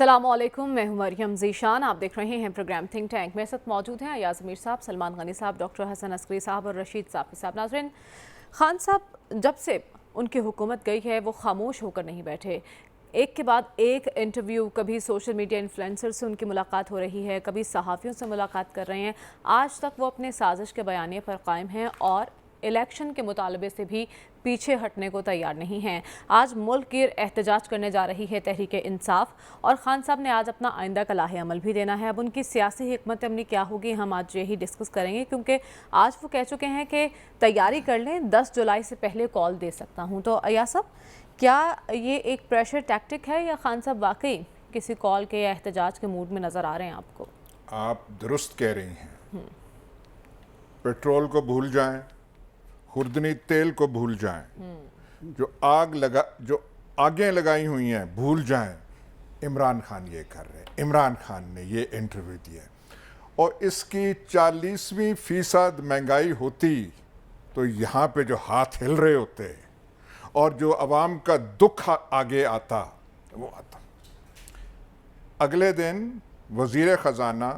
अस्सलामुअलैकुम, मैं हूं मरियम ज़ीशान। आप देख रहे हैं प्रोग्राम थिंक टैंक। मेरे साथ मौजूद हैं अयाज मीर साहब, सलमान गनी साहब, डॉक्टर हसन अस्करी साहब और रशीद साफ़ी साहब। नाज़रीन, खान साहब जब से उनकी हुकूमत गई है वो खामोश होकर नहीं बैठे। एक के बाद एक इंटरव्यू, कभी सोशल मीडिया इन्फ्लुएंसर से उनकी मुलाकात हो रही है, कभी सहाफ़ियों से मुलाकात कर रहे हैं। आज तक वो अपने साजिश के बयानिए पर कायम हैं और इलेक्शन के मुतालबे से भी पीछे हटने को तैयार नहीं हैं। आज मुल्क की एहतजाज करने जा रही है तहरीक इंसाफ और खान साहब ने आज अपना आइंदा का लाहे अमल भी देना है। अब उनकी सियासी हिकमत अमली क्या होगी, हम आज यही डिस्कस करेंगे, क्योंकि आज वो कह चुके हैं कि तैयारी कर लें, 10 जुलाई से पहले कॉल दे सकता हूँ। तो अया साहब, क्या ये एक प्रेशर टैक्टिक है या खान साहब वाकई किसी कॉल के या एहतजाज के मूड में नज़र आ रहे हैं आपको? आप दुरुस्त कह रही हैं। पेट्रोल को भूल जाएं, खुर्दनी तेल को भूल जाएं, जो आगें लगाई हुई हैं भूल जाएं। इमरान खान ये कर रहे हैं, इमरान खान ने ये इंटरव्यू दिया और इसकी 40% महंगाई होती तो यहाँ पे जो हाथ हिल रहे होते और जो अवाम का दुख आगे आता वो आता। अगले दिन वज़ीर ख़जाना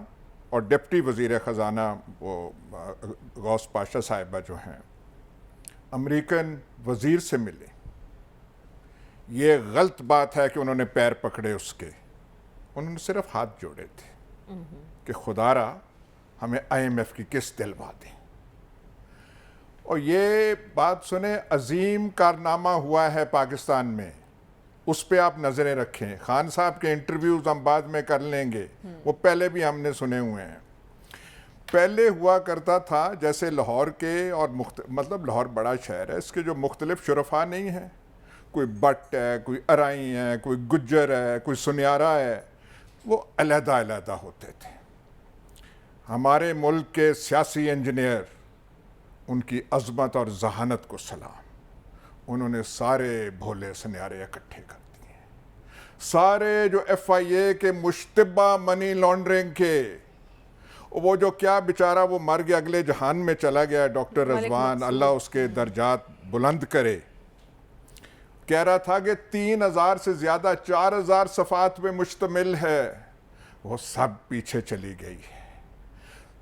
और डिप्टी वज़ीर ख़जाना वो गौस पाशा साहिबा जो हैं अमेरिकन वज़ीर से मिले। ये गलत बात है कि उन्होंने पैर पकड़े उसके, उन्होंने सिर्फ हाथ जोड़े थे कि खुदारा हमें IMF की किस्त दिलवा दें। और ये बात सुने, अजीम कारनामा हुआ है पाकिस्तान में, उस पर आप नज़रें रखें। खान साहब के इंटरव्यूज़ हम बाद में कर लेंगे, वो पहले भी हमने सुने हुए हैं। पहले हुआ करता था जैसे लाहौर के और मतलब लाहौर बड़ा शहर है, इसके जो मुख्तलिफ शुरफा नहीं हैं, कोई बट है, कोई अराई है, कोई गुज्जर है, कोई सुनियारा है, वो अलहदा होते थे। हमारे मुल्क के सियासी इंजीनियर, उनकी अज़मत और जहानत को सलाम। उन्होंने सारे भोले सुनियारे इकट्ठे कर दिए, सारे जो FIA के मुश्तबा मनी लॉन्ड्रिंग के, वो जो क्या बेचारा वो मर गया, अगले जहान में चला गया, डॉक्टर रजवान, अल्लाह उसके दर्जात बुलंद करे, कह रहा था कि 3000 से ज़्यादा 4000 सफ़ात पे मुश्तमिल है, वो सब पीछे चली गई है।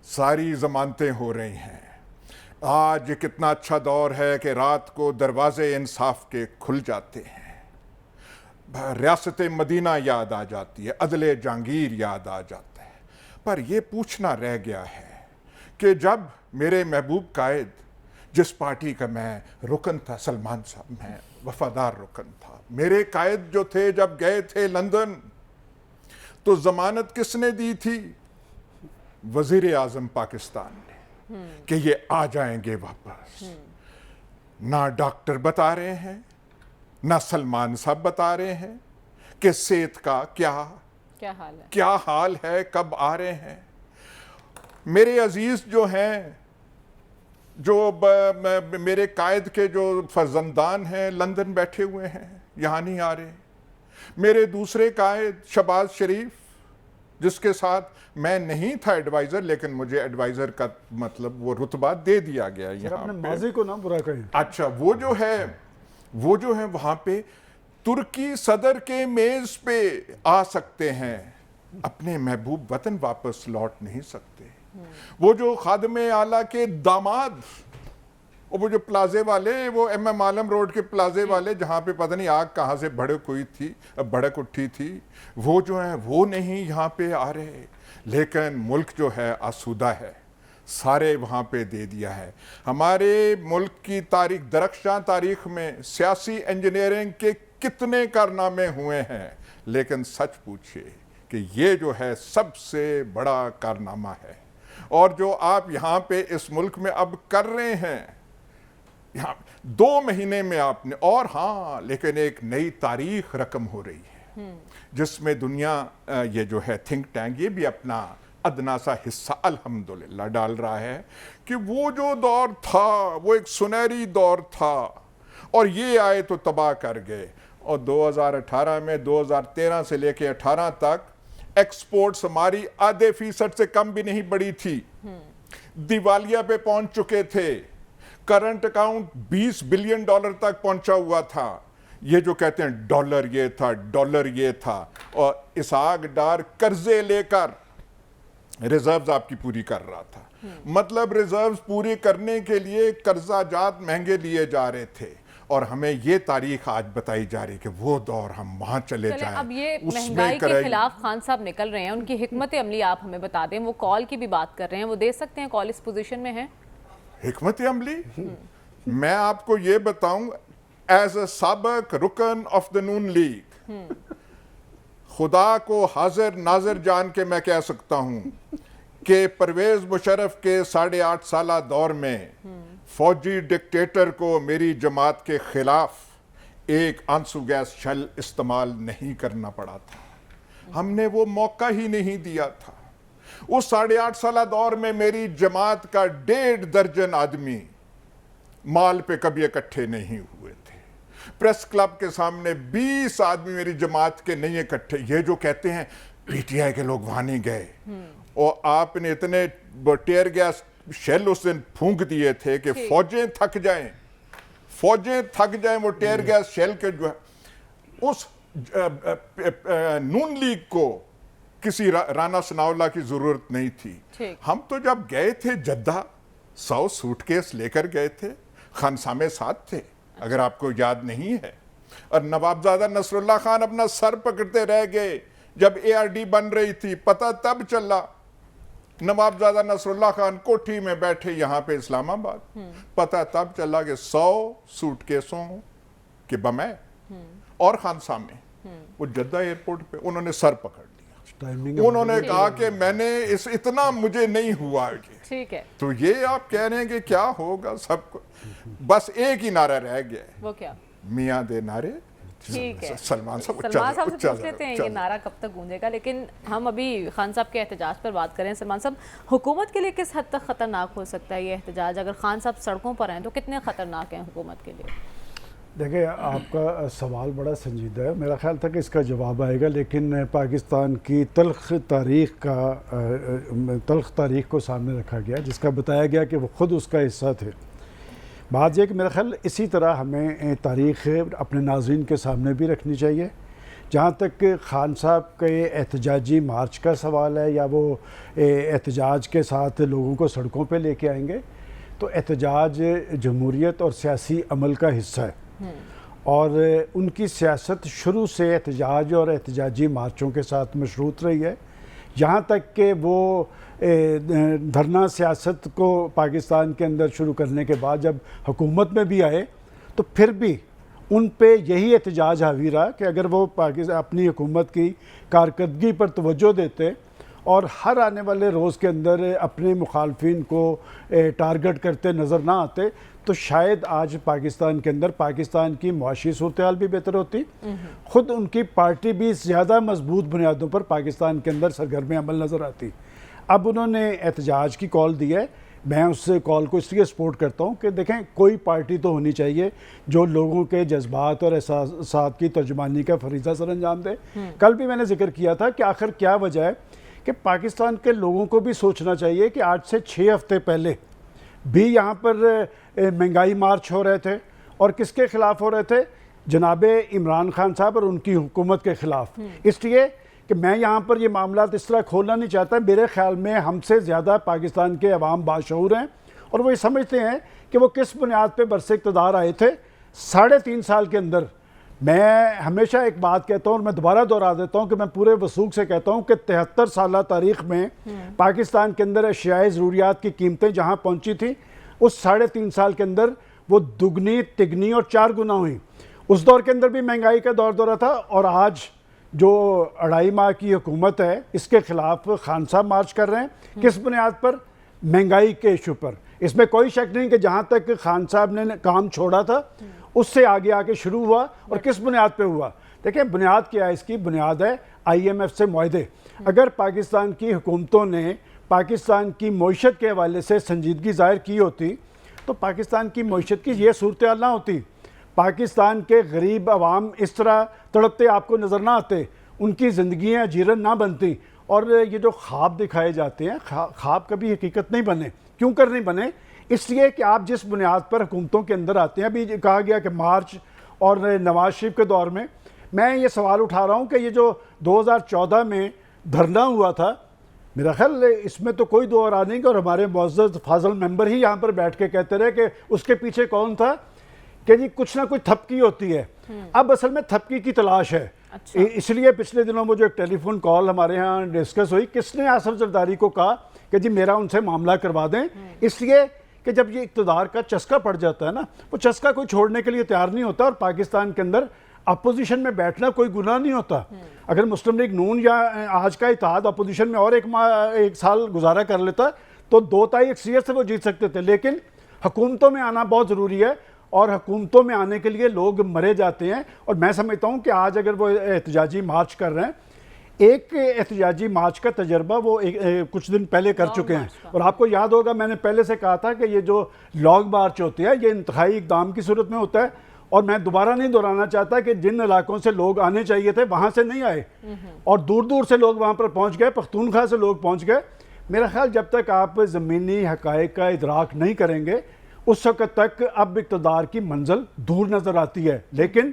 सारी ज़मानतें हो रही हैं। आज कितना अच्छा दौर है कि रात को दरवाजे इंसाफ के खुल जाते हैं, रियासत मदीना याद आ जाती है, अदले जहांगीर याद आ जाता है। पर यह पूछना रह गया है कि जब मेरे महबूब कायद, जिस पार्टी का मैं रुकन था, सलमान साहब, मैं वफादार रुकन था, मेरे कायद जो थे जब गए थे लंदन तो जमानत किसने दी थी? वजीर आजम पाकिस्तान ने, कि ये आ जाएंगे वापस। ना डॉक्टर बता रहे हैं, ना सलमान साहब बता रहे हैं कि सेहत का क्या हाल है, कब आ रहे हैं। मेरे अजीज जो हैं, जो मेरे कायद के जो फर्जंदान हैं, लंदन बैठे हुए हैं, यहाँ नहीं आ रहे। मेरे दूसरे कायद शहबाज शरीफ, जिसके साथ मैं नहीं था एडवाइज़र, लेकिन मुझे एडवाइज़र का मतलब वो रुतबा दे दिया गया यहाँ पे। माजी को ना बुरा कहें। अच्छा, वो जो है वहाँ पे तुर्की सदर के मेज़ पे आ सकते हैं, अपने महबूब वतन वापस लौट नहीं सकते। वो जो खादमे आला के दामाद, वो जो प्लाजे वाले, वो MM आलम रोड के प्लाजे वाले, जहाँ पे पता नहीं आग कहाँ से भड़क उठी थी, वो जो है वो नहीं यहाँ पे आ रहे। लेकिन मुल्क जो है आसूदा है, सारे वहाँ पे दे दिया है। हमारे मुल्क की तारीख, दरख्शां तारीख में सियासी इंजीनियरिंग के कितने कारनामे हुए हैं, लेकिन सच पूछिए कि ये जो है सबसे बड़ा कारनामा है। और जो आप यहाँ पे इस मुल्क में अब कर रहे हैं, यहाँ 2 महीने में आपने, और हाँ, लेकिन एक नई तारीख रकम हो रही है, जिसमें दुनिया ये जो है थिंक टैंक, ये भी अपना अदना सा हिस्सा अल्हम्दुलिल्लाह डाल रहा है कि वो जो दौर था वो एक सुनहरी दौर था और ये आए तो तबाह कर गए। और 2018 में 2013 से लेके 18 तक एक्सपोर्ट्स हमारी आधे फीसद से कम भी नहीं बढ़ी थी, दिवालिया पे पहुंच चुके थे, करंट अकाउंट $20 बिलियन तक पहुंचा हुआ था। ये जो कहते हैं डॉलर ये था, डॉलर ये था, और इसहाक डार कर्जे लेकर रिजर्व्स आपकी पूरी कर रहा था। मतलब रिजर्व्स पूरी करने के लिए कर्जा जात महंगे लिए जा रहे थे, और हमें ये तारीख आज बताई जा रही है कि वो दौर हम वहां चले जाएं। अब ये महंगाई के खिलाफ खान साहब निकल रहे हैं, उनकी हिकमत अमली आप हमें बता दें। वो कॉल की भी बात कर रहे हैं, वो दे सकते हैं? कॉल इस पोजीशन में है? हिकमत अमली मैं आपको ये बताऊं, एज अ साबिक रुकन ऑफ द नून लीग, खुदा को हाजिर नाजिर जान के मैं कह सकता हूं कि परवेज मुशर्रफ के 8.5 साल दौर में फौजी डिक्टेटर को मेरी जमात के खिलाफ एक आंसू गैस शेल इस्तेमाल नहीं करना पड़ा था। हमने वो मौका ही नहीं दिया था। उस 8.5 साल दौर में मेरी जमात का 1.5 दर्जन आदमी माल पे कभी इकट्ठे नहीं हुए थे। प्रेस क्लब के सामने 20 आदमी मेरी जमात के नहीं इकट्ठे। ये जो कहते हैं पीटीआई के लोग वहां नहीं गए, और आपने इतने टेयर गैस शेल उस दिन फूंक दिए थे कि फौजें थक जाएं, वो टेयर गैस शेल के जो है, उस नून लीग को किसी राना सनाउल्लाह की जरूरत नहीं थी। हम तो जब गए थे जद्दा 100 सूटकेस लेकर गए थे, खानसामे साथ थे, अगर आपको याद नहीं है। और नवाबजादा नसरुल्लाह खान अपना सर पकड़ते रह गए जब एआरडी बन रही थी। पता तब चला, नवाबजादा नसरुल्लाह खान कोठी में बैठे यहाँ पे इस्लामाबाद, पता तब चला कि 100 सूटकेसों के बम और खानसामे वो जद्दा एयरपोर्ट पे उन्होंने सर पकड़ लिया। उन्होंने कहा कि मैंने इतना मुझे नहीं हुआ कि ठीक है। तो ये आप कह रहे हैं कि क्या होगा सबको, बस एक ही नारा रह गया है, वो क्या? मियां दे नारे। ठीक है, सलमान साहब से पूछ लेते हैं ये नारा कब तक गूंजेगा। लेकिन हम अभी खान साहब के एहतजाज पर बात करें। सलमान साहब, हुकूमत के लिए किस हद तक खतरनाक हो सकता है ये एहतजाज? अगर खान साहब सड़कों पर हैं तो कितने खतरनाक हैं हुकूमत के लिए? देखिए, आपका सवाल बड़ा संजीदा है। मेरा ख्याल था कि इसका जवाब आएगा, लेकिन पाकिस्तान की तल्ख तारीख को सामने रखा गया, जिसका बताया गया कि वो ख़ुद उसका हिस्सा थे। बात यह कि मेरा ख्याल इसी तरह हमें तारीख़ अपने नाज़रीन के सामने भी रखनी चाहिए। जहाँ तक खान साहब के एहतजाजी मार्च का सवाल है, या वो एहतजाज के साथ लोगों को सड़कों पे लेके आएंगे, तो एहतजाज जमहूरियत और सियासी अमल का हिस्सा है, और उनकी सियासत शुरू से एहतजाज और एहतजाजी मार्चों के साथ मशरूत रही है। यहाँ तक कि वो धरना सियासत को पाकिस्तान के अंदर शुरू करने के बाद जब हुकूमत में भी आए, तो फिर भी उन पे यही एहतजाज हावी रहा कि अगर वो पाकिस्तान अपनी हुकूमत की कारकर्दगी पर तवज्जो देते और हर आने वाले रोज़ के अंदर अपने मुखालफिन को टारगेट करते नज़र ना आते, तो शायद आज पाकिस्तान के अंदर पाकिस्तान की मुआशी सूरत हाल भी बेहतर होती, ख़ुद उनकी पार्टी भी ज़्यादा मजबूत बुनियादों पर पाकिस्तान के अंदर सरगर्म अमल नज़र आती। अब उन्होंने एहतजाज की कॉल दी है। मैं उस कॉल को इसलिए सपोर्ट करता हूँ कि देखें, कोई पार्टी तो होनी चाहिए जो लोगों के जज्बात और एहसासात की तर्जुमानी का फरीज़ा सर अंजाम दे। कल भी मैंने जिक्र किया था कि आखिर क्या वजह है कि पाकिस्तान के लोगों को भी सोचना चाहिए कि आज से 6 हफ्ते पहले भी यहाँ पर महंगाई मार्च हो रहे थे, और किसके ख़िलाफ़ हो रहे थे? जनाब इमरान खान साहब और उनकी हुकूमत के ख़िलाफ़। इसलिए कि मैं यहाँ पर ये मामला इस तरह खोलना नहीं चाहता। मेरे ख्याल में हमसे ज़्यादा पाकिस्तान के अवाम बाशऊर हैं, और वो ये समझते हैं कि वो किस बुनियाद पर बरसे इक़्तिदार आए थे 3.5 साल के अंदर। मैं हमेशा एक बात कहता हूँ और मैं दोबारा दोहरा देता हूँ कि मैं पूरे वसूख से कहता हूँ कि 73 साल तारीख़ में पाकिस्तान के अंदर अशियाई ज़रूरियात की कीमतें जहाँ पहुँची थी, उस 3.5 साल के अंदर वो दुगनी तिगनी और 4 गुना हुई। उस दौर के अंदर भी महंगाई का दौर था, और आज जो 2.5 माह की हुकूमत है, इसके ख़िलाफ़ खान साहब मार्च कर रहे हैं। किस बुनियाद पर? महंगाई के इशू पर। इसमें कोई शक नहीं कि जहाँ तक खान साहब ने काम छोड़ा था उससे आगे आके शुरू हुआ, और किस बुनियाद पे हुआ? देखिए, बुनियाद क्या है इसकी? बुनियाद है IMF से मुआहदे। अगर पाकिस्तान की हुकूमतों ने पाकिस्तान की मईशत के हवाले से संजीदगी ज़ाहिर की होती, तो पाकिस्तान की मईशत की ये सूरत हाल ना होती। पाकिस्तान के गरीब अवाम इस तरह तड़पते आपको नज़र ना आते, उनकी ज़िंदगियाँ जीरन ना बनती। और ये जो ख्वाब दिखाए जाते हैं, ख्वाब कभी हकीकत नहीं बने। क्यों कर नहीं बने? इसलिए कि आप जिस बुनियाद पर हुकूमतों के अंदर आते हैं, अभी कहा गया कि मार्च और नवाज शरीफ के दौर में। मैं ये सवाल उठा रहा हूँ कि ये जो 2014 में धरना हुआ था, मेरा ख्याल इसमें तो कोई दो राय नहीं, और हमारे मुअज़्ज़ज़ फाजल मेंबर ही यहाँ पर बैठ के कहते रहे कि उसके पीछे कौन था, कि जी कुछ ना कुछ थपकी होती है। अब असल में थपकी की तलाश है। अच्छा। इसलिए पिछले दिनों में जो एक टेलीफोन कॉल हमारे यहाँ डिस्कस हुई, किसने आसफ जरदारी को कहा कि जी मेरा उनसे मामला करवा दें, इसलिए कि जब ये इक़्तिदार का चस्का पड़ जाता है ना, वो चस्का कोई छोड़ने के लिए तैयार नहीं होता। और पाकिस्तान के अंदर अपोजिशन में बैठना कोई गुनाह नहीं होता। अगर मुस्लिम लीग नून या आज का इत्तेहाद अपोजिशन में और एक साल गुजारा कर लेता तो 2 तिहाई अक्सरियत से वो जीत सकते थे। लेकिन हुकूमतों में आना बहुत ज़रूरी है, और हुकूमतों में आने के लिए लोग मरे जाते हैं। और मैं समझता हूँ कि आज अगर वो एहतजाजी मार्च कर रहे हैं, एक एहतजाजी मार्च का तजर्बा वो कुछ दिन पहले कर चुके हैं। और आपको याद होगा मैंने पहले से कहा था कि ये जो लॉन्ग मार्च होती है ये इंतहाई इक़दाम की सूरत में होता है। और मैं दोबारा नहीं दोहराना चाहता कि जिन इलाकों से लोग आने चाहिए थे वहाँ से नहीं आए, और दूर दूर से लोग वहाँ पर पहुँच गए, पख्तूनख्वा से लोग पहुँच गए। मेरा ख्याल जब तक आप ज़मीनी हक़ाइक़ का इदराक नहीं करेंगे उस वक़्त तक अब इक़्तिदार की मंजिल दूर नज़र आती है। लेकिन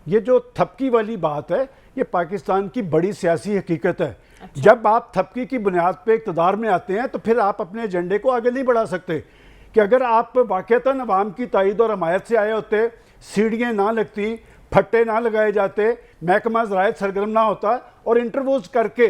ये जो थपकी वाली बात है ये पाकिस्तान की बड़ी सियासी हकीकत है। अच्छा। जब आप थपकी की बुनियाद पे इक़्तिदार में आते हैं तो फिर आप अपने एजेंडे को आगे नहीं बढ़ा सकते। कि अगर आप वाक़तन अवाम की तायद और हमायत से आए होते, सीढ़ियाँ ना लगती, फट्टे ना लगाए जाते, महकमा ज़राअत सरगर्म ना होता और इंटरव्यूज़ करके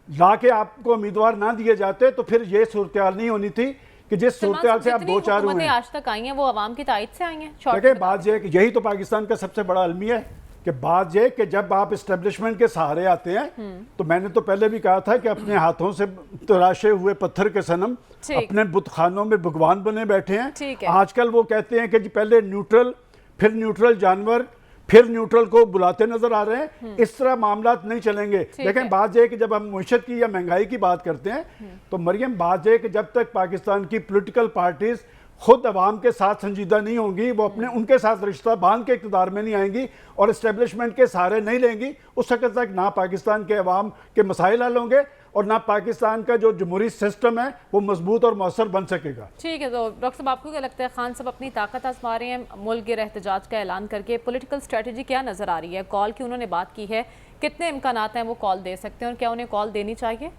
ला के आपको उम्मीदवार ना दिए जाते, तो फिर ये सूरत हाल नहीं होनी थी कि जिस सूरत हाल से आप दो चार हुए आज तक आई हैं वो अवाम की तायद से आई हैं। देखिए बात यह कि यही तो पाकिस्तान का सबसे बड़ा अलमिया है कि बात यह कि जब आप इस्टेब्लिशमेंट के सहारे आते हैं तो मैंने तो पहले भी कहा था कि अपने हाथों से तराशे हुए पत्थर के सनम अपने बुतखानों में भगवान बने बैठे हैं। आजकल वो कहते हैं कि जी पहले न्यूट्रल, फिर न्यूट्रल जानवर, फिर न्यूट्रल को बुलाते नजर आ रहे हैं। इस तरह मामला नहीं चलेंगे। लेकिन बात यह है कि जब हम मुईशत की या महंगाई की बात करते हैं तो मरियम बात यह है कि जब तक पाकिस्तान की पॉलिटिकल पार्टीज खुद अवाम के साथ संजीदा नहीं होंगी, वो अपने उनके साथ रिश्ता बांध के इक़्तिदार में नहीं आएंगी और इस्टेब्लिशमेंट के सहारे नहीं लेंगी, उस वक्त तक ना पाकिस्तान के अवाम के मसाइल हल होंगे और ना पाकिस्तान का जो जमहूरी सिस्टम है वो मजबूत और मौसर बन सकेगा। ठीक है, तो डॉक्टर साहब आपको क्या लगता है खान साहब अपनी ताकत आजमा रहे हैं मुल्क गिर एहतजाज का ऐलान करके? पॉलिटिकल स्ट्रेटजी क्या नज़र आ रही है? कॉल की उन्होंने बात की है, कितने इम्कानात हैं वो कॉल दे सकते हैं और क्या उन्हें कॉल देनी चाहिए?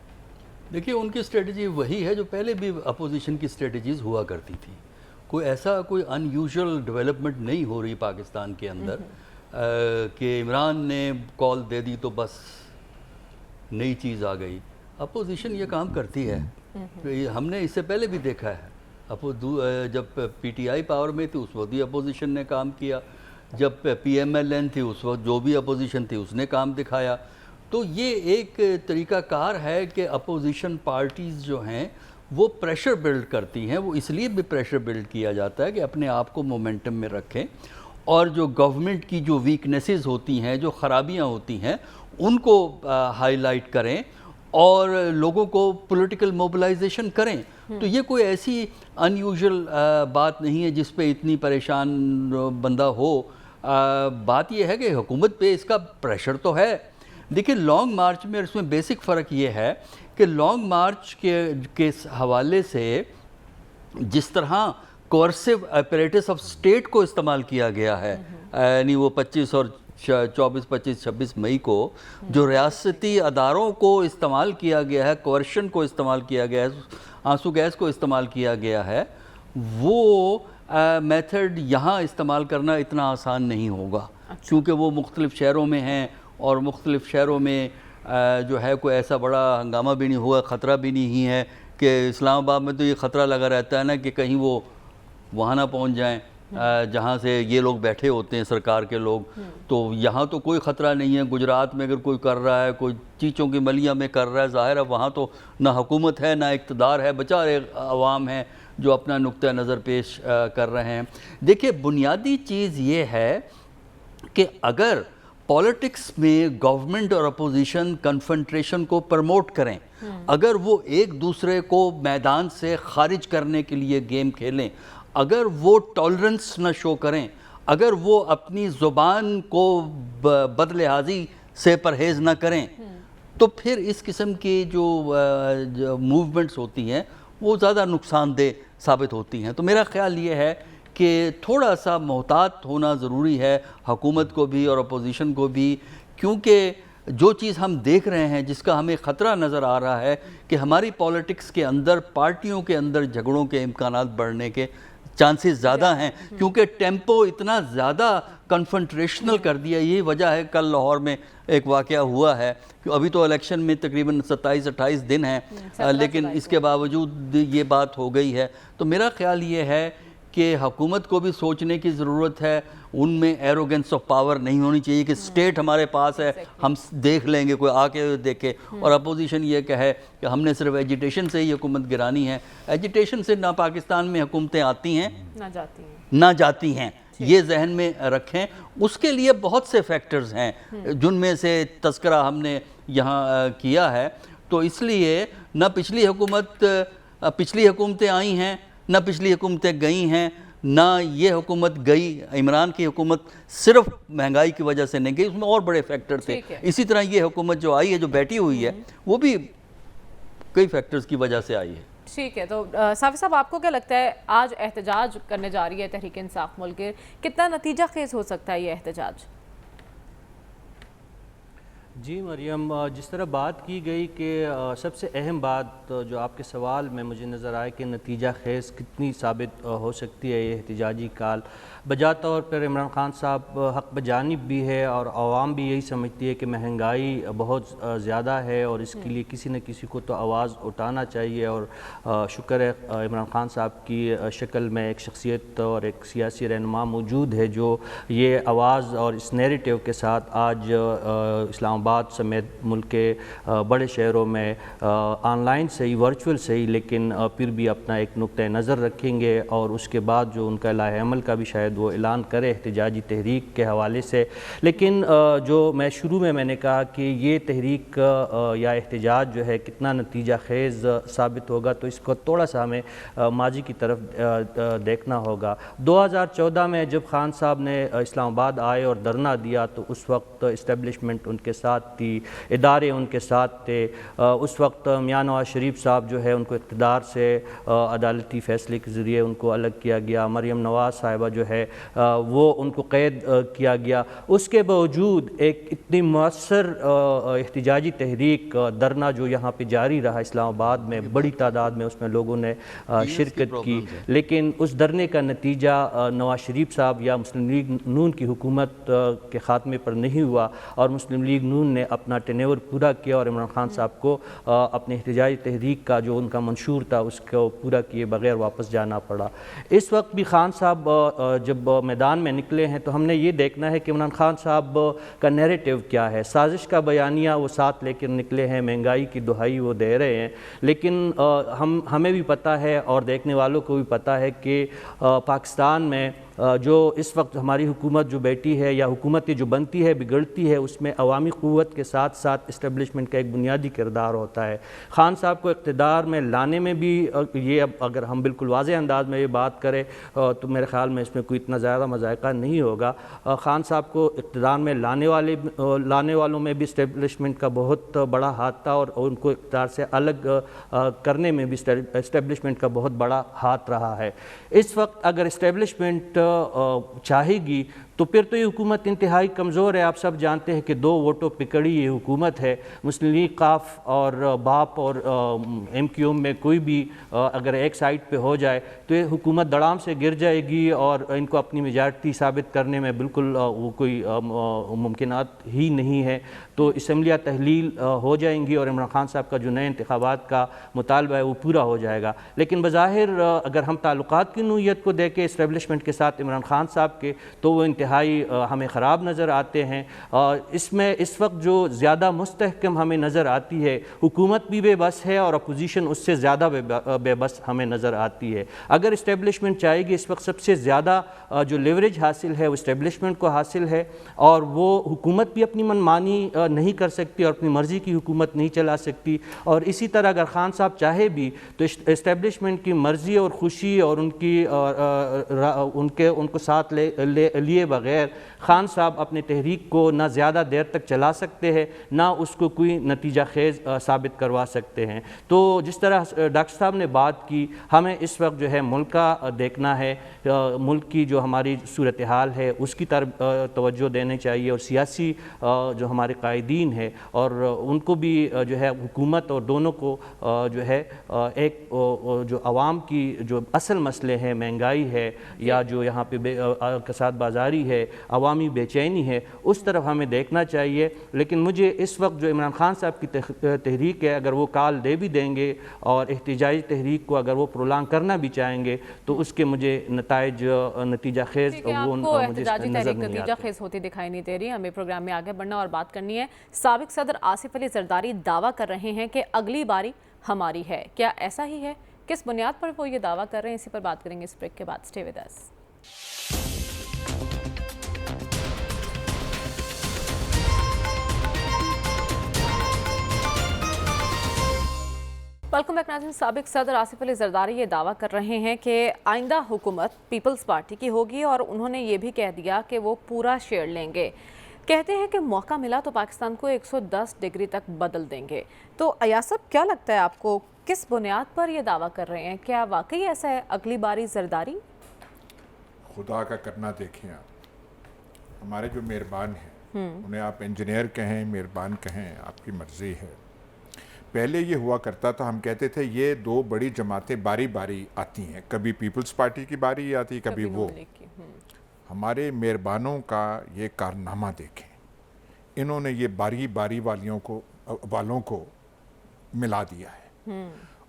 देखिए उनकी स्ट्रेटजी वही है जो पहले भी अपोजिशन की स्ट्रेटजीज हुआ करती थी। कोई अनयूजुअल डेवलपमेंट नहीं हो रही पाकिस्तान के अंदर कि इमरान ने कॉल दे दी तो बस नई चीज़ आ गई। अपोजिशन ये काम करती है, तो हमने इससे पहले भी देखा है। जब पीटीआई पावर में थी उस वक्त भी अपोजिशन ने काम किया, जब पीएमएलएन थी उस वक्त जो भी अपोजिशन थी उसने काम दिखाया। तो ये एक तरीक़ाकार है कि अपोजिशन पार्टीज़ जो हैं वो प्रेशर बिल्ड करती हैं। वो इसलिए भी प्रेशर बिल्ड किया जाता है कि अपने आप को मोमेंटम में रखें और जो गवर्नमेंट की जो वीकनेसेस होती हैं, जो ख़राबियाँ होती हैं, उनको हाईलाइट करें और लोगों को पॉलिटिकल मोबिलाइजेशन करें। तो ये कोई ऐसी अनयूजुअल बात नहीं है जिस पे इतनी परेशान बंदा हो। बात ये है कि हुकूमत पे इसका प्रेशर तो है। देखिए लॉन्ग मार्च में इसमें बेसिक फ़र्क ये है कि लॉन्ग मार्च के हवाले से जिस तरह कोर्सिव अपरेटस ऑफ स्टेट को इस्तेमाल किया गया है, यानी वो 25 और 24, 25, 26 मई को जो रियासती अदारों को इस्तेमाल किया गया है, कोर्शन को इस्तेमाल किया गया है, आंसू गैस को इस्तेमाल किया गया है, वो मेथड यहाँ इस्तेमाल करना इतना आसान नहीं होगा। क्योंकि वो मुख्तलिफ़ शहरों में हैं और मुख्तलिफ़ शहरों में जो है कोई ऐसा बड़ा हंगामा भी नहीं हुआ, ख़तरा भी नहीं है कि इस्लामाबाद में तो ये ख़तरा लगा रहता है ना कि कहीं वो वहाँ ना पहुँच जाएं जहाँ से ये लोग बैठे होते हैं सरकार के लोग। तो यहाँ तो कोई ख़तरा नहीं है। गुजरात में अगर कोई कर रहा है, कोई चीचों की मलिया में कर रहा है, ज़ाहिर है वहाँ तो ना हुकूमत है ना इक़्तिदार है, बेचारे अवाम हैं जो अपना नुक्ता नज़र पेश कर रहे हैं। देखिए बुनियादी चीज़ ये है कि अगर पॉलिटिक्स में गवर्नमेंट और अपोजिशन कन्फ्रंटेशन को प्रमोट करें, अगर वो एक दूसरे को मैदान से खारिज करने के लिए गेम खेलें, अगर वो टॉलरेंस न शो करें, अगर वो अपनी ज़ुबान को बदलिहाजी से परहेज़ न करें, तो फिर इस किस्म की जो मूवमेंट्स होती हैं वो ज़्यादा नुकसानदेह साबित होती हैं। तो मेरा ख़्याल ये है कि थोड़ा सा मोहतात होना ज़रूरी है, हुकूमत को भी और अपोजिशन को भी, क्योंकि जो चीज़ हम देख रहे हैं, जिसका हमें ख़तरा नज़र आ रहा है कि हमारी पॉलिटिक्स के अंदर, पार्टियों के अंदर झगड़ों के इम्कानात बढ़ने के चांसेस ज़्यादा हैं, क्योंकि टेम्पो इतना ज़्यादा कन्फ्रंट्रेशनल कर दिया। यही वजह है कल लाहौर में एक वाक़या हुआ है कि अभी तो इलेक्शन में तकरीबन 27-28 दिन हैं, लेकिन इसके बावजूद ये बात हो गई है। तो मेरा ख़्याल ये है कि हुकूमत को भी सोचने की ज़रूरत है, उनमें एरोगेंस ऑफ पावर नहीं होनी चाहिए कि स्टेट हमारे पास है, हम देख लेंगे, कोई आके देखे। और अपोजिशन ये कहे कि हमने सिर्फ एजिटेशन से ही हुकूमत गिरानी है। एजिटेशन से ना पाकिस्तान में हुकूमतें आती हैं ना जाती हैं, ये जहन में रखें। उसके लिए बहुत से फैक्टर्स हैं जिनमें से तस्करा हमने यहाँ किया है। तो इसलिए न पिछली हुकूमतें आई हैं, न पिछली हुकूमतें गई हैं, ना ये हुकूमत गई। इमरान की हुकूमत सिर्फ महंगाई की वजह से नहीं गई, उसमें और बड़े फैक्टर थे। इसी तरह ये हुकूमत जो आई है, जो बैठी हुई है, वो भी कई फैक्टर्स की वजह से आई है। ठीक है, तो साफ़ी साहब, आपको क्या लगता है आज एहतजाज करने जा रही है तहरीक इंसाफ मुल्क, कितना नतीजा खेज हो सकता है ये एहतजाज? जी मरियम, जिस तरह बात की गई कि सबसे अहम बात जो आपके सवाल में मुझे नज़र आए कि नतीजा खेज़ कितनी साबित हो सकती है ये एहतजाजी काल। बजा तौर पर इमरान खान साहब हक़ बजानिब भी है और आवाम भी यही समझती है कि महंगाई बहुत ज़्यादा है और इसके लिए किसी न किसी को तो आवाज़ उठाना चाहिए। और शुक्र है इमरान खान साहब की शक्ल में एक शख्सियत और एक सियासी रहनुमा मौजूद है जो ये आवाज़ और इस नैरेटिव के साथ आज इस्लामाबाद समेत मुल्क के बड़े शहरों में ऑनलाइन से ही, वर्चुअल से ही, लेकिन फिर भी अपना एक नुक्ता नज़र रखेंगे और उसके बाद जो उनका लाहे अमल का भी शायद वो ऐलान करे एहतजाजी तहरीक के हवाले से। लेकिन जो मैं शुरू में मैंने कहा कि ये तहरीक या एहतजाज जो है कितना नतीजा खेज़ साबित होगा, तो इसको थोड़ा सा हमें माजी की तरफ देखना होगा। 2014 में जब खान साहब ने इस्लामाबाद आए और धरना दिया तो उस वक्त इस्टेब्लिशमेंट उनके साथ थी, इदारे उनके साथ थे। उस वक्त मियां नवाज शरीफ साहब जो है उनको इक़्तिदार से अदालती फ़ैसले के ज़रिए उनको अलग किया गया। मरियम नवाज़ साहिबा जो है वो उनको कैद किया गया। उसके बावजूद एक इतनी मौसर एहतजाजी तहरीक धरना जो यहाँ पे जारी रहा इस्लामाबाद में, बड़ी तादाद में उसमें लोगों ने शिरकत की, लेकिन उस धरने का नतीजा नवाज शरीफ साहब या मुस्लिम लीग नून की हुकूमत के ख़ात्मे पर नहीं हुआ और मुस्लिम लीग नून ने अपना टेन्योर पूरा किया और इमरान खान साहब को अपने एहतजाजी तहरीक का जो उनका मंशूर था उसको पूरा किए बगैर वापस जाना पड़ा। इस वक्त भी खान साहब जब मैदान में निकले हैं तो हमने ये देखना है कि इमरान खान साहब का नैरेटिव क्या है। साजिश का बयानिया वो साथ लेकर निकले हैं, महंगाई की दुहाई वो दे रहे हैं, लेकिन हमें भी पता है और देखने वालों को भी पता है कि पाकिस्तान में जो इस वक्त हमारी हुकूमत जो बैठी है या हुकूमतें जो बनती है बिगड़ती है, उसमें अवामी क़ुव्वत के साथ साथ इस्टेब्लिशमेंट का एक बुनियादी किरदार होता है। खान साहब को इक़्तिदार में लाने में भी ये, अब अगर हम बिल्कुल वाज़े अंदाज में ये बात करें तो मेरे ख़्याल में इसमें कोई इतना ज़्यादा मज़ायक़ा नहीं होगा। खान साहब को इक़्तिदार में लाने वालों में भी इस्टेब्लिशमेंट का बहुत बड़ा हाथ था और उनको इक़्तिदार से अलग करने में भी इस्टेब्लिशमेंट का बहुत बड़ा हाथ रहा है। इस वक्त अगर इस्टेब्लिशमेंट चाहेगी तो फिर तो ये हुकूमत इंतहाई कमज़ोर है। आप सब जानते हैं कि 2 वोटों पे कड़ी ये हुकूमत है। मुस्लिम लीग काफ और बाप और MQM में कोई भी अगर एक साइड पे हो जाए तो ये हुकूमत धड़ाम से गिर जाएगी और इनको अपनी मेजॉरिटी साबित करने में बिल्कुल वो कोई मुमकिनात ही नहीं है। तो असम्बलियाँ तहलील हो जाएंगी और इमरान खान साहब का जो नए इंतखाबात का मुतालबा है वो पूरा हो जाएगा। लेकिन बज़ाहिर अगर हम ताल्लुकात की नोयत को देखें इस्टेब्लिशमेंट के साथ इमरान खान साहब के, तो वो इंतहाई हमें ख़राब नज़र आते हैं। इसमें इस वक्त जो ज़्यादा मुस्तहकम हमें नज़र आती है, हुकूमत भी बेबस है और अपोजिशन उससे ज़्यादा बेबस हमें नज़र आती है। अगर इस्टेब्लिशमेंट चाहेगी, इस वक्त सबसे ज़्यादा जो लेवरेज हासिल है वो इस्टेब्लिशमेंट को हासिल है और वो हुकूमत भी अपनी मनमानी नहीं कर सकती और अपनी मर्ज़ी की हुकूमत नहीं चला सकती। और इसी तरह अगर खान साहब चाहे भी तो इस्टेब्लिशमेंट की मर्ज़ी और खुशी और उनको साथ लिए बग़ैर खान साहब अपने तहरीक को ना ज़्यादा देर तक चला सकते हैं, ना उसको कोई नतीजा खेज़ साबित करवा सकते हैं। तो जिस तरह डॉक्टर साहब ने बात की, हमें इस वक्त जो है मुल्क का देखना है, मुल्क की जो हमारी सूरत हाल है उसकी तरफ तवज्जो देनी चाहिए, और सियासी जो हमारे कायदीन है और उनको भी जो है हुकूमत और दोनों को जो है एक जो आवाम की जो असल मसले हैं, महंगाई है या जो यहाँ पे कसाद बाजारी है, अवामी बेचैनी है, उस तरफ हमें देखना चाहिए। लेकिन मुझे इस वक्त जो इमरान खान साहब की तहरीक है, अगर वो काल दे भी देंगे और एहतिजाजी तहरीक को अगर वो प्रोलांग करना भी चाहेंगे तो उसके मुझे नतीजा खेज़ वो मुझे नज़र नहीं आते। खेज़ होती दिखाई नहीं दे रही। हमें प्रोग्राम में आगे बढ़ना और बात करनी है। साबिक सदर आसिफ अली जरदारी दावा कर रहे हैं कि अगली बारी हमारी है। क्या ऐसा ही है? किस बुनियाद पर वो ये दावा कर रहे हैं, इसी पर बात करेंगे इस ब्रेक के बाद। Stay with us. Welcome back नाज़रीन। साबिक सदर आसिफ अली जरदारी ये दावा कर रहे हैं कि आइंदा हुकूमत पीपल्स पार्टी की होगी और उन्होंने ये भी कह दिया कि वो पूरा शेयर लेंगे। कहते हैं कि मौका मिला तो पाकिस्तान को 110 डिग्री तक बदल देंगे। तो अयाज साहब, क्या लगता है आपको, किस बुनियाद पर ये दावा कर रहे हैं? क्या वाकई ऐसा है अगली बारी जरदारी? खुदा का करना देखें आप, हमारे जो मेहरबान हैं उन्हें आप इंजीनियर कहें, मेहरबान कहें, आपकी मर्जी है। पहले ये हुआ करता था, हम कहते थे ये दो बड़ी जमातें बारी बारी आती हैं, कभी पीपल्स पार्टी की बारी आती, कभी वो। हमारे मेहरबानों का ये कारनामा देखें, इन्होंने ये बारी बारी वालों को मिला दिया है।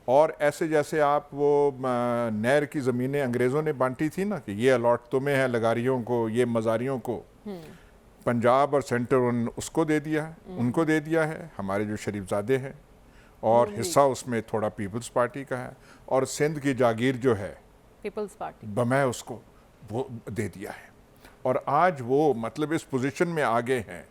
और ऐसे जैसे आप वो नहर की ज़मीनें अंग्रेज़ों ने बांटी थी ना, कि ये अलॉट तुम्हें है लगारियों को, ये मज़ारियों को, पंजाब और सेंटर उसको दे दिया है, उनको दे दिया है, हमारे जो शरीफजादे हैं, और हिस्सा उसमें थोड़ा पीपल्स पार्टी का है, और सिंध की जागीर जो है पीपल्स पार्टी बमै उसको वो दे दिया है। और आज वो मतलब इस पोजीशन में आगे हैं,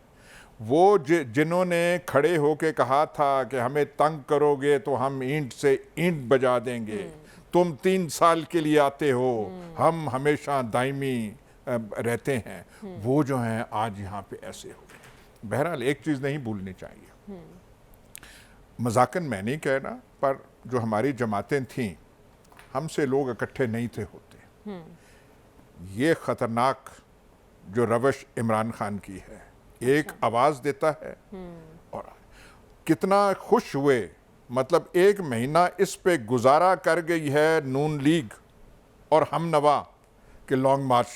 वो जिन्होंने खड़े होके कहा था कि हमें तंग करोगे तो हम ईंट से ईंट बजा देंगे, तुम 3 साल के लिए आते हो, हम हमेशा दायमी रहते हैं, वो जो हैं आज यहाँ पे ऐसे हो गए। बहरहाल एक चीज़ नहीं भूलनी चाहिए, मजाकन मैं नहीं कह रहा, पर जो हमारी जमातें थीं, हमसे लोग इकट्ठे नहीं थे होते। ये ख़तरनाक जो रवश इमरान खान की है, एक आवाज़ देता है और कितना खुश हुए, मतलब 1 महीना इस पे गुजारा कर गई है नून लीग और हम नवा के लॉन्ग मार्च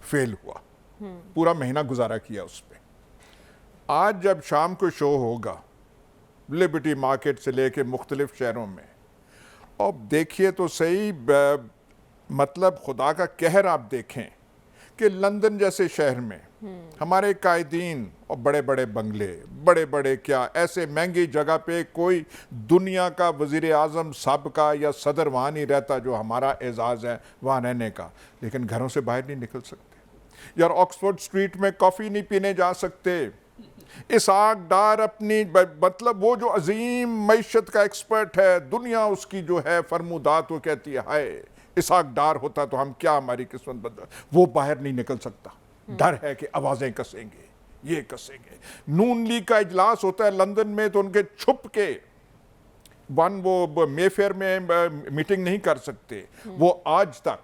फेल हुआ, पूरा महीना गुजारा किया उस पे। आज जब शाम को शो होगा लिबर्टी मार्केट से लेके मुख्तलिफ शहरों में, अब देखिए तो सही, मतलब खुदा का कहर आप देखें कि लंदन जैसे शहर में हमारे कायदीन और बड़े बड़े बंगले, बड़े बड़े क्या ऐसे महंगी जगह पे कोई दुनिया का वज़ीर आज़म साबका या सदर वहाँ नहीं रहता जो हमारा एजाज़ है वहाँ रहने का, लेकिन घरों से बाहर नहीं निकल सकते। यार ऑक्सफोर्ड स्ट्रीट में कॉफ़ी नहीं पीने जा सकते। इसाक डार अपनी मतलब वो जो अजीम मईशत का एक्सपर्ट है, दुनिया उसकी जो है फरमुदात, वो कहती है हाय इसाक डार होता तो हम क्या, हमारी किस्मत बदल, वो बाहर नहीं निकल सकता, डर है कि आवाज़ें कसेंगे, ये कसेंगे। नून लीग का इजलास होता है लंदन में तो उनके छुप के वो मेफेयर में मीटिंग नहीं कर सकते। वो आज तक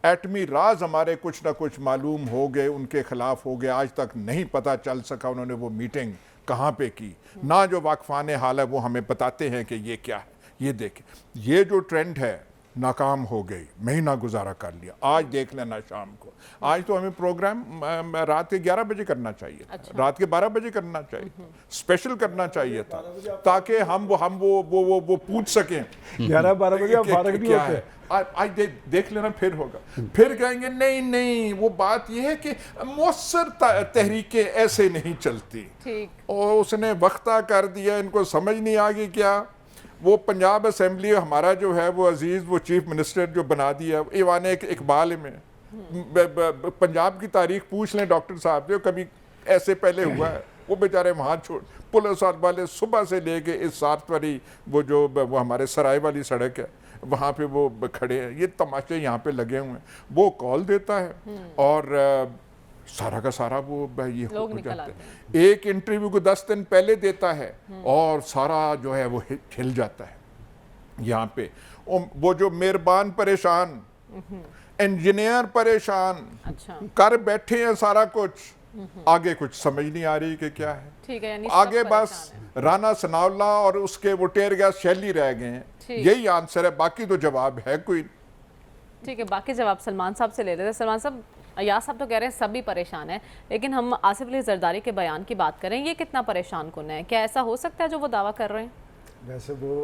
एटमी राज हमारे कुछ ना कुछ मालूम हो गए, उनके खिलाफ हो गए, आज तक नहीं पता चल सका उन्होंने वो मीटिंग कहाँ पे की। ना जो वाकफान हाल है वो हमें बताते हैं कि ये क्या है। ये देखें, ये जो ट्रेंड है नाकाम हो गई, महीना गुजारा कर लिया। आज देख लेना शाम को, आज तो हमें प्रोग्राम रात के 11 बजे करना चाहिए था, रात के 12 बजे करना चाहिए था, स्पेशल करना चाहिए था, ताकि हम वो पूछ सकें 11-12 बजे फारग नहीं होते। आज देख लेना, फिर होगा, फिर कहेंगे नहीं नहीं, वो बात ये है कि मौसर तहरीकें ऐसे नहीं चलती, और उसने वक्ता कर दिया, इनको समझ नहीं आ गई क्या। वो पंजाब असेंबली हमारा जो है वो अजीज़, वो चीफ मिनिस्टर जो बना दिया ईवान इकबाल में, पंजाब की तारीख पूछ लें डॉक्टर साहब से, कभी ऐसे पहले हुआ है। वो बेचारे वहाँ छोड़, पुलिस वाले सुबह से लेके इस सात वाली वो हमारे सराय वाली सड़क है वहाँ पे वो खड़े हैं, ये तमाशे यहाँ पे लगे हुए हैं। वो कॉल देता है और सारा का सारा वो ये लोग हो निकल जाता आते है। एक इंटरव्यू को 10 दिन पहले देता है और सारा जो है वो हिल जाता है। यहाँ पे वो जो मेहरबान परेशान, इंजीनियर परेशान, अच्छा कर बैठे हैं सारा कुछ, आगे कुछ समझ नहीं आ रही कि क्या है। ठीक है, यानी आगे सब बस परेशान राना सनाउल्लाह और उसके वो टेर गैस शैली रह गए हैं। ठीक। यही आंसर है, बाकी तो जवाब है कोई। ठीक है, बाकी जवाब सलमान साहब से ले लेते हैं। सलमान साहब, अयाज साहब तो कह रहे हैं सभी परेशान हैं, लेकिन हम आसिफ अली जरदारी के बयान की बात करें, ये कितना परेशान कुन है? क्या ऐसा हो सकता है जो वो दावा कर रहे हैं? वैसे वो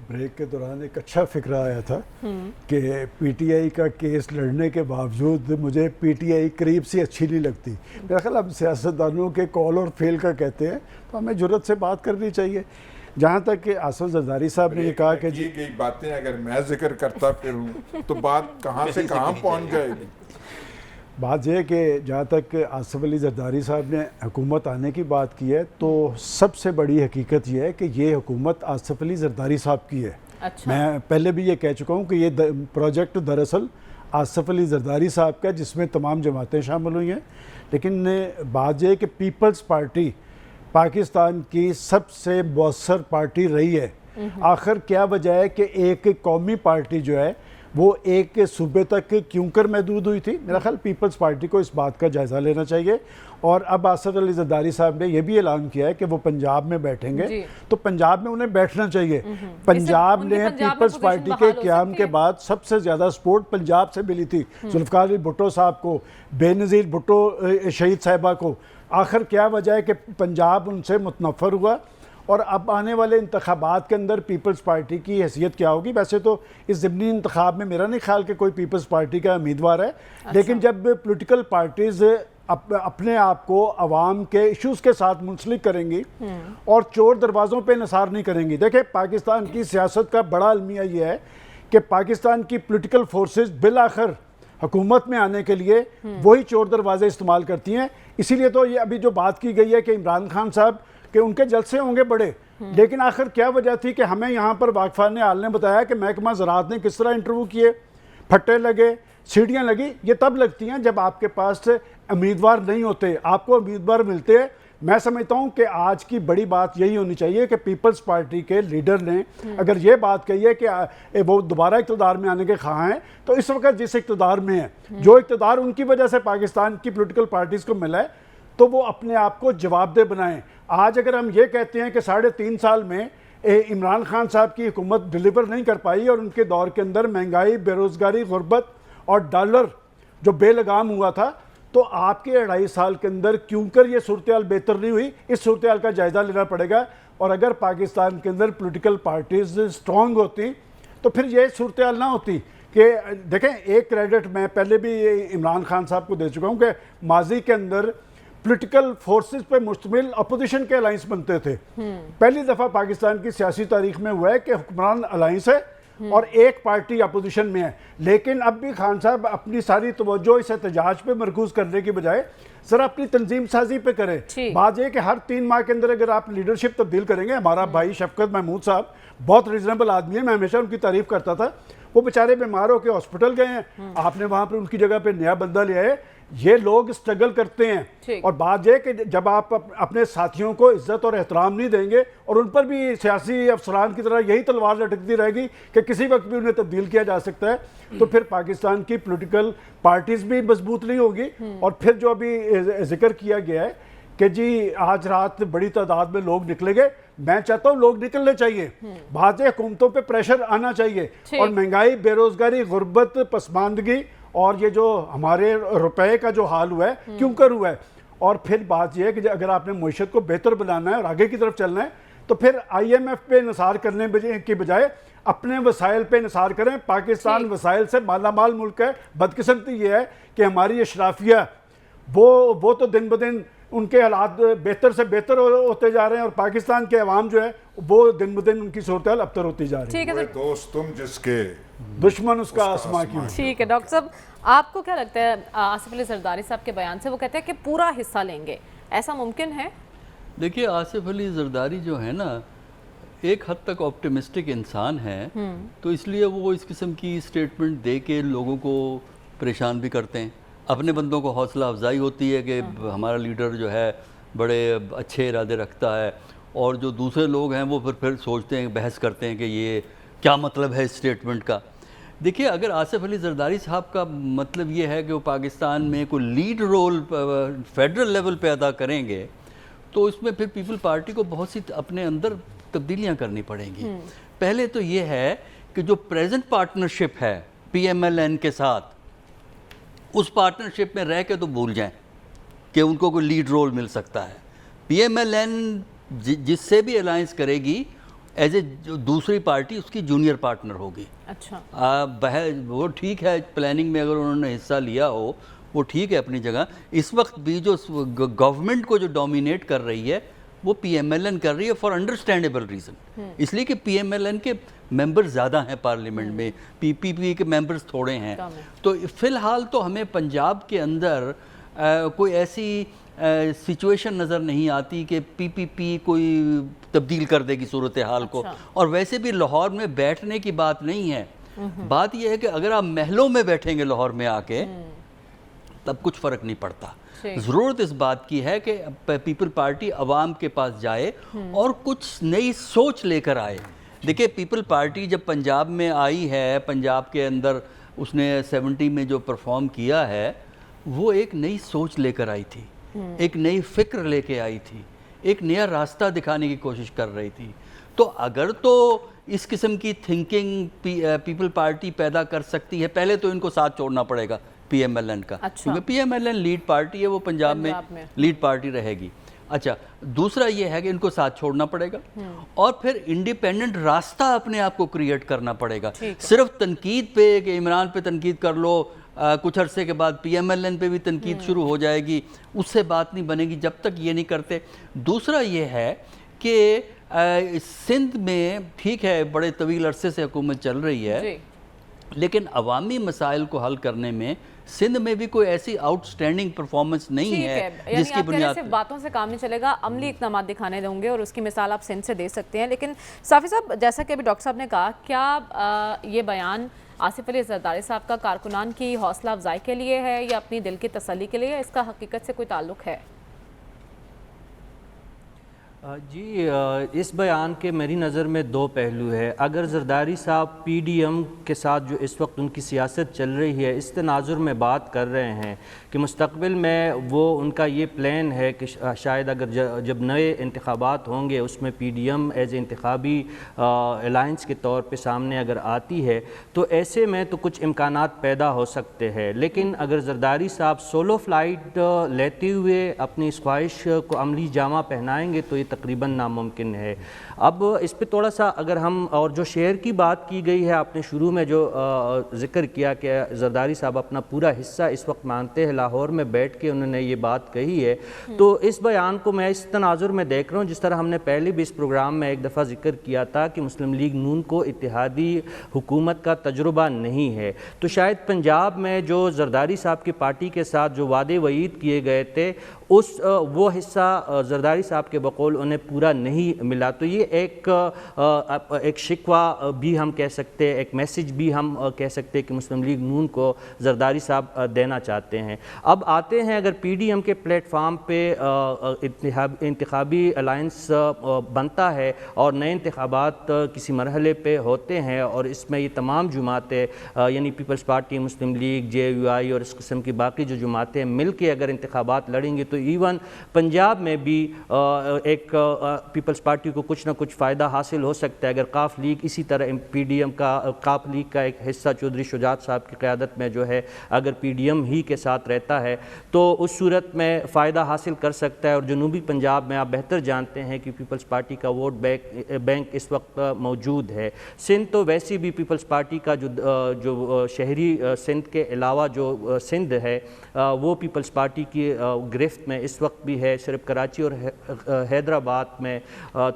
ब्रेक के दौरान एक अच्छा फिक्रा आया था कि पीटीआई का केस लड़ने के बावजूद मुझे पीटीआई करीब से अच्छी नहीं लगती। मेरा ख्याल हम सियासतदानों के कॉल और फेल का कहते हैं, तो हमें जुर्रत से बात करनी चाहिए। जहाँ तक कि आसिफ जरदारी साहब ने ये कहा कि ये कई बातें अगर मैं जिक्र करता फिरूं तो बात कहाँ से कहाँ पहुँच जाएगी। बात यह है कि जहाँ तक आसिफ अली जरदारी साहब ने हुकूमत आने की बात की है, तो सबसे बड़ी हकीकत यह है कि ये हुकूमत आसिफ अली जरदारी साहब की है। अच्छा। मैं पहले भी ये कह चुका हूँ कि ये प्रोजेक्ट दरअसल आसिफ अली जरदारी साहब का, जिसमें तमाम जमातें शामिल हुई हैं। लेकिन बात यह है कि पीपल्स पार्टी पाकिस्तान की सबसे मौसर पार्टी रही है। आखिर क्या वजह है कि एक कौमी पार्टी जो है वो एक सूबे तक क्यों कर महदूद हुई थी? मेरा ख्याल पीपल्स पार्टी को इस बात का जायज़ा लेना चाहिए। और अब आसिफ अली जरदारी साहब ने यह भी ऐलान किया है कि वो पंजाब में बैठेंगे, तो पंजाब में उन्हें बैठना चाहिए। पंजाब ने पीपल्स पार्टी के क़याम के बाद सबसे ज़्यादा सपोर्ट पंजाब से मिली थी, जुल्फ़िकार अली भुट्टो साहब को, बेनज़ीर भुट्टो शहीद साहिबा को। आखिर क्या वजह है कि पंजाब उनसे मुतनफ़र हुआ? और अब आने वाले इंतखाबात के अंदर पीपल्स पार्टी की हैसियत क्या होगी? वैसे तो इस ज़िमनी इंतखाब में मेरा नहीं ख्याल कि कोई पीपल्स पार्टी का उम्मीदवार है। अच्छा। लेकिन जब पोलिटिकल पार्टीज़ अपने आप को अवाम के इश्यूज़ के साथ मुंसलिक करेंगी और चोर दरवाज़ों पे निसार नहीं करेंगी। देखें, पाकिस्तान की सियासत का बड़ा अलमिया ये है कि पाकिस्तान की पोलिटिकल फोर्सेस बिलाखिर हुकूमत में आने के लिए वही चोर दरवाजे इस्तेमाल करती हैं। इसीलिए तो ये अभी जो बात की गई है कि इमरान खान साहब कि उनके जलसे होंगे बड़े, लेकिन आखिर क्या वजह थी कि हमें यहाँ पर वाकफान आल ने बताया कि महकमा ज़राअत ने किस तरह इंटरव्यू किए, फट्टे लगे, सीढ़ियाँ लगी। ये तब लगती हैं जब आपके पास उम्मीदवार नहीं होते, आपको उम्मीदवार मिलते हैं। मैं समझता हूँ कि आज की बड़ी बात यही होनी चाहिए कि पीपल्स पार्टी के लीडर ने अगर ये बात कही है कि वो दोबारा इक़्तिदार में आने के ख़्वाह हैं, तो इस वक्त जिस इक़्तिदार में है, जो इक़्तिदार उनकी वजह से पाकिस्तान की पोलिटिकल पार्टीज़ को मिला है, तो वो अपने आप को जवाबदेह बनाएं। आज अगर हम ये कहते हैं कि 3.5 साल में इमरान खान साहब की हुकूमत डिलीवर नहीं कर पाई और उनके दौर के अंदर महंगाई, बेरोज़गारी, गुर्बत और डॉलर जो बेलगाम हुआ था, तो आपके 2.5 साल के अंदर क्यों कर ये सूरत हाल बेहतर नहीं हुई? इस सूरत हाल का जायज़ा लेना पड़ेगा। और अगर पाकिस्तान के अंदर पोलिटिकल पार्टीज स्ट्रॉन्ग होती तो फिर ये सूरत हाल ना होती। कि देखें, एक क्रेडिट मैं पहले भी इमरान खान साहब को दे चुका हूँ कि माजी के अंदर पॉलिटिकल फोर्सेस पे मुश्तमिल अपोजिशन के अलायंस बनते थे। पहली दफ़ा पाकिस्तान की सियासी तारीख में हुआ है कि हुक्मरान अलायंस है और एक पार्टी अपोजिशन में है। लेकिन अब भी खान साहब अपनी सारी तवज्जो इस एहतजाज पे मरकूज करने की बजाय ज़रा अपनी तंजीम साजी पे करें। बात यह कि हर 3 माह के अंदर अगर आप लीडरशिप तब्दील करेंगे, हमारा भाई शफकत महमूद साहब बहुत रीजनेबल आदमी है, मैं हमेशा उनकी तारीफ करता था। वो बेचारे बीमार होकर हॉस्पिटल गए हैं, आपने वहाँ पर उनकी जगह पे नया बंदा लिया है। ये लोग स्ट्रगल करते हैं। और बात यह कि जब आप अपने साथियों को इज्जत और एहतराम नहीं देंगे और उन पर भी सियासी अफसरान की तरह यही तलवार लटकती रहेगी कि किसी वक्त भी उन्हें तब्दील किया जा सकता है, तो फिर पाकिस्तान की पॉलिटिकल पार्टीज भी मजबूत नहीं होगी। और फिर जो अभी जिक्र किया गया है कि जी आज रात बड़ी तादाद में लोग निकलेंगे, मैं चाहता हूँ लोग निकलने चाहिए। बात हुकूमतों पर प्रेशर आना चाहिए। और महंगाई, बेरोजगारी, गुर्बत, पसमानदगी और ये जो हमारे रुपए का जो हाल हुआ है क्यों कर हुआ है। और फिर बात यह है कि अगर आपने मईशत को बेहतर बनाना है और आगे की तरफ चलना है, तो फिर IMF पे निसार करने की बजाय अपने वसाइल पे निसार करें। पाकिस्तान वसाइल से मालामाल मुल्क है। बदकिस्मती ये है कि हमारी अशराफिया वो तो दिन ब दिन उनके हालात बेहतर से बेहतर होते जा रहे हैं और पाकिस्तान के अवाम जो है वो दिन ब दिन उनकी सूरत हाल अबतर होती जा रही है। दोस्त तुम जिसके दुश्मन उसका आसमां क्यों। ठीक है डॉक्टर साहब, आपको क्या लगता है आसिफ अली जरदारी साहब के बयान से? वो कहते हैं कि पूरा हिस्सा लेंगे, ऐसा मुमकिन है? देखिए, आसिफ अली जरदारी जो है ना, एक हद तक ऑप्टिमिस्टिक इंसान है, तो इसलिए वो इस किस्म की स्टेटमेंट दे के लोगों को परेशान भी करते हैं। अपने बंदों को हौसला अफजाई होती है कि हमारा लीडर जो है बड़े अच्छे इरादे रखता है, और जो दूसरे लोग हैं वो फिर सोचते हैं, बहस करते हैं कि ये क्या मतलब है इस स्टेटमेंट का। देखिए, अगर आसिफ अली जरदारी साहब का मतलब ये है कि वो पाकिस्तान में कोई लीड रोल फेडरल लेवल पे अदा करेंगे, तो इसमें फिर पीपल पार्टी को बहुत सी अपने अंदर तब्दीलियां करनी पड़ेंगी। पहले तो ये है कि जो प्रेजेंट पार्टनरशिप है PMLN के साथ, उस पार्टनरशिप में रह के तो भूल जाएं कि उनको कोई लीड रोल मिल सकता है। PMLN जिससे भी अलायंस करेगी एज ए दूसरी पार्टी उसकी जूनियर पार्टनर होगी। अच्छा, वो ठीक है, प्लानिंग में अगर उन्होंने हिस्सा लिया हो वो ठीक है अपनी जगह। इस वक्त भी जो गवर्नमेंट को जो डोमिनेट कर रही है वो PMLN कर रही है फॉर अंडरस्टैंडेबल रीज़न, इसलिए कि PMLN के मेंबर ज़्यादा हैं पार्लियामेंट में, PPP के मेंबर्स थोड़े हैं। तो फ़िलहाल तो हमें पंजाब के अंदर कोई ऐसी सिचुएशन नज़र नहीं आती कि PPP कोई तब्दील कर देगी सूरत हाल को। और वैसे भी लाहौर में बैठने की बात नहीं है, बात यह है कि अगर आप महलों में बैठेंगे लाहौर में आके तब कुछ फ़र्क नहीं पड़ता। ज़रूरत इस बात की है कि पीपल पार्टी अवाम के पास जाए और कुछ नई सोच लेकर आए। देखिए, पीपल पार्टी जब पंजाब में आई है, पंजाब के अंदर उसने 70 में जो परफॉर्म किया है, वो एक नई सोच लेकर आई थी, एक नई फिक्र लेके आई थी, एक नया रास्ता दिखाने की कोशिश कर रही थी। तो अगर तो इस किस्म की थिंकिंग पीपल पार्टी पैदा कर सकती है, पहले तो इनको साथ छोड़ना पड़ेगा PMLN का। अच्छा। क्योंकि PMLN लीड पार्टी है, वो पंजाब में लीड पार्टी रहेगी। अच्छा, दूसरा ये है कि इनको साथ छोड़ना पड़ेगा और फिर इंडिपेंडेंट रास्ता अपने आप को क्रिएट करना पड़ेगा। सिर्फ तनकीद पे कि इमरान पे तनकीद कर लो, कुछ अरसे के बाद PMLN पे भी तनकीद शुरू हो जाएगी, उससे बात नहीं बनेगी जब तक ये नहीं करते। दूसरा ये है कि सिंध में ठीक है बड़े तवील अरसे से हुकूमत चल रही है, लेकिन अवामी मसाइल को हल करने में सिंध में भी कोई ऐसी आउटस्टैंडिंग परफॉर्मेंस नहीं है जिसकी बुनियाद सिर्फ बातों से काम नहीं चलेगा, अमली इक़दाम दिखाने होंगे और उसकी मिसाल आप सिंध से दे सकते हैं। लेकिन साफ़ी साहब, जैसा कि अभी डॉक्टर साहब ने कहा, क्या ये बयान आसिफ अली जरदारी साहब का कारकुनान की हौसला अफजाई के लिए है या अपनी दिल की तसल्ली के लिए, इसका हकीकत से कोई ताल्लुक है? जी, इस बयान के मेरी नज़र में दो पहलू है। अगर जरदारी साहब PDM के साथ जो इस वक्त उनकी सियासत चल रही है, इस तनाजुर में बात कर रहे हैं कि मुस्तकबिल में वो उनका ये प्लान है कि शायद अगर जब नए इंतखाबात होंगे उसमें PDM एज इंतखाबी अलायंस के तौर पे सामने अगर आती है, तो ऐसे में तो कुछ इम्कानात पैदा हो सकते हैं। लेकिन अगर जरदारी साहब सोलो फ्लाइट लेते हुए अपनी इस ख्वाहिश को अमली जामा पहनाएंगे तो ये तकरीबन नामुमकिन है। अब इस पे थोड़ा सा अगर हम, और जो शेयर की बात की गई है, आपने शुरू में जो जिक्र किया कि जरदारी साहब अपना पूरा हिस्सा इस वक्त मानते हैं, लाहौर में बैठ के उन्होंने ये बात कही है, तो इस बयान को मैं इस तनाजुर में देख रहा हूँ जिस तरह हमने पहले भी इस प्रोग्राम में एक दफ़ा जिक्र किया था कि मुस्लिम लीग नून को इत्तेहादी हुकूमत का तजुर्बा नहीं है। तो शायद पंजाब में जो जरदारी साहब की पार्टी के साथ जो वादे वईद किए गए थे, वो हिस्सा जरदारी साहब के बकौल उन्हें पूरा नहीं मिला। तो ये एक शिकवा भी हम कह सकते हैं, एक मैसेज भी हम कह सकते हैं कि मुस्लिम लीग नून को जरदारी साहब देना चाहते हैं। अब आते हैं, अगर PDM के प्लेटफार्म पे इंतखाबी अलायंस बनता है और नए इंतखाबात किसी मरहले पे होते हैं और इसमें ये तमाम जमातें यानी पीपल्स पार्टी, मुस्लिम लीग, JUI और इस किस्म की बाकी जो जमातें मिल के अगर इंतखाबात लड़ेंगी, तो इवन पंजाब में भी एक पीपल्स पार्टी को कुछ ना कुछ फ़ायदा हासिल हो सकता है। अगर काफ लीग इसी तरह PDM का, काफ लीग का एक हिस्सा चौधरी शुजात साहब की क़यादत में जो है अगर PDM ही के साथ रहता है तो उस सूरत में फ़ायदा हासिल कर सकता है। और जनूबी पंजाब में आप बेहतर जानते हैं कि पीपल्स पार्टी का वोट बैंक इस वक्त मौजूद है। सिंध तो वैसे भी पीपल्स पार्टी का जो शहरी सिंध के अलावा जो सिंध है वो पीपल्स पार्टी की गिरफ्त में इस वक्त भी है। सिर्फ कराची और हैदराबाद में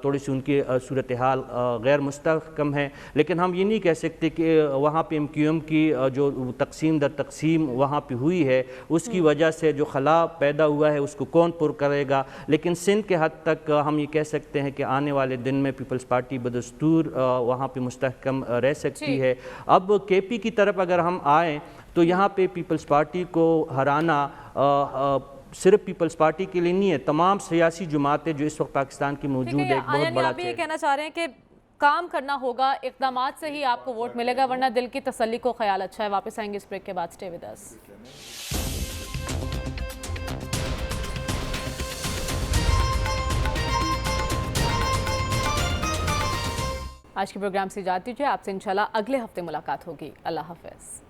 थोड़ी सी उनकी सूरत हाल गैर मुस्तहकम है, लेकिन हम ये नहीं कह सकते कि वहाँ पे MQM की जो तकसीम दर तकसीम वहाँ पे हुई है उसकी वजह से जो खला पैदा हुआ है उसको कौन पुर करेगा। लेकिन सिंध के हद तक हम ये कह सकते हैं कि आने वाले दिन में पीपल्स पार्टी बदस्तूर वहाँ पे मुस्तहकम रह सकती है। अब KP की तरफ अगर हम आएँ तो यहाँ पे पीपल्स पार्टी को हराना सिर्फ पीपल्स पार्टी के लिए नहीं है, तमाम सियासी जमातें जो इस वक्त पाकिस्तान की मौजूद है, एक बहुत बड़ा आप ये कहना चाह रहे हैं कि काम करना होगा, इक़दामात से ही आपको वोट मिलेगा, वरना दिल की तसल्ली को ख्याल अच्छा है। वापस आएंगे इस ब्रेक के बाद, स्टे विद अस। आज के प्रोग्राम से इजाज़त दीजिए, आपसे इंशाल्लाह अगले हफ्ते मुलाकात होगी। अल्लाह हाफ़िज़।